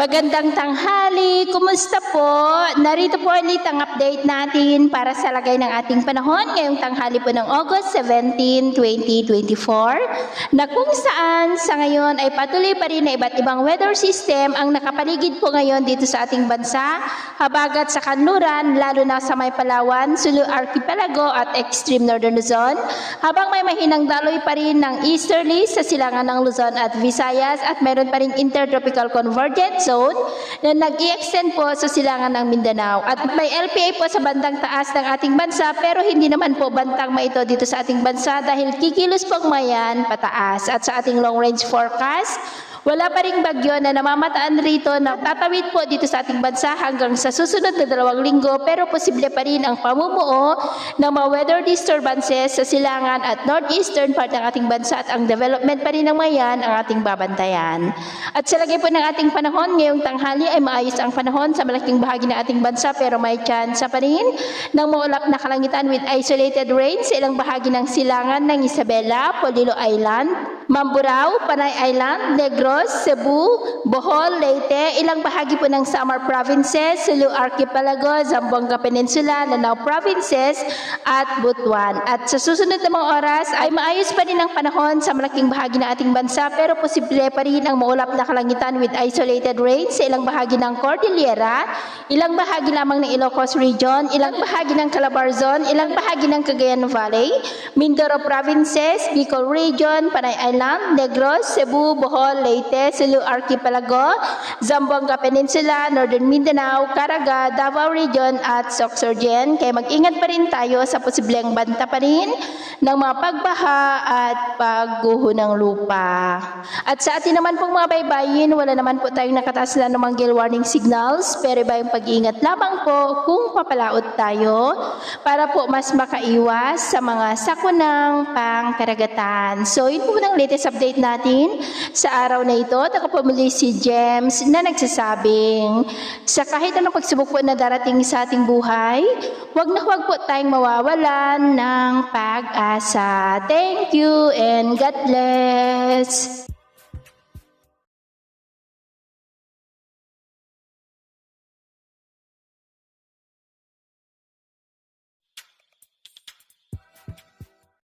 Magandang tanghali, kumusta po? Narito po ulit ang update natin para sa lagay ng ating panahon ngayong tanghali po ng August 17, 2024 na kung saan sa ngayon ay patuloy pa rin na iba't ibang weather system ang nakapaligid po ngayon dito sa ating bansa, habagat sa kanluran, lalo na sa may Palawan, Sulu Archipelago at Extreme Northern Luzon, habang may mahinang daloy pa rin ng easterly sa silangan ng Luzon at Visayas at mayroon pa rin intertropical convergence zone na nag-i-extend po sa silangan ng Mindanao. At may LPA po sa bandang taas ng ating bansa pero hindi naman po bantang maito dito sa ating bansa dahil kikilos pong mayan pataas. At sa ating long range forecast, wala pa ring bagyo na namamataan rito na tatawid po dito sa ating bansa hanggang sa susunod na 2 linggo, pero posible pa rin ang pamumuo ng mga weather disturbances sa silangan at northeastern part ng ating bansa at ang development pa rin ng mayan ang ating babantayan. At sa lagay po ng ating panahon ngayong tanghali ay maayos ang panahon sa malaking bahagi ng ating bansa pero may chance pa rin ng maulap na kalangitan with isolated rain sa ilang bahagi ng silangan ng Isabela, Polillo Island, Mamburao, Panay Island, Negros, Cebu, Bohol, Leyte, ilang bahagi po ng Samar Provinces, Sulu Archipelago, Zamboanga Peninsula, Lanao Provinces, at Butuan. At sa susunod na mga oras ay maayos pa rin ang panahon sa malaking bahagi ng ating bansa pero posible pa rin ang maulap na kalangitan with isolated rain sa ilang bahagi ng Cordillera, ilang bahagi lamang ng Ilocos Region, ilang bahagi ng Calabarzon, ilang bahagi ng Cagayan Valley, Mindoro Provinces, Bicol Region, Panay Island, Negros, Cebu, Bohol, Leyte, Sulu Archipelago, Zamboanga Peninsula, Northern Mindanao, Caraga, Davao Region at Sorsogon. Kaya mag-ingat pa rin tayo sa posibleng banta pa rin ng mga pagbaha at pagguho ng lupa. At sa atin naman pong mga baybayin, wala naman po tayong nakataas na namang gale warning signals, pero iba yung pag-iingat lamang po kung papalaot tayo para po mas makaiwas sa mga sakunang pangkaragatan. So yun po ng latest update natin sa araw na ito. At ako po muli si James na nagsasabing sa kahit anong pagsubok po na darating sa ating buhay, huwag na huwag po tayong mawawalan ng pag-asa. Thank you and God bless.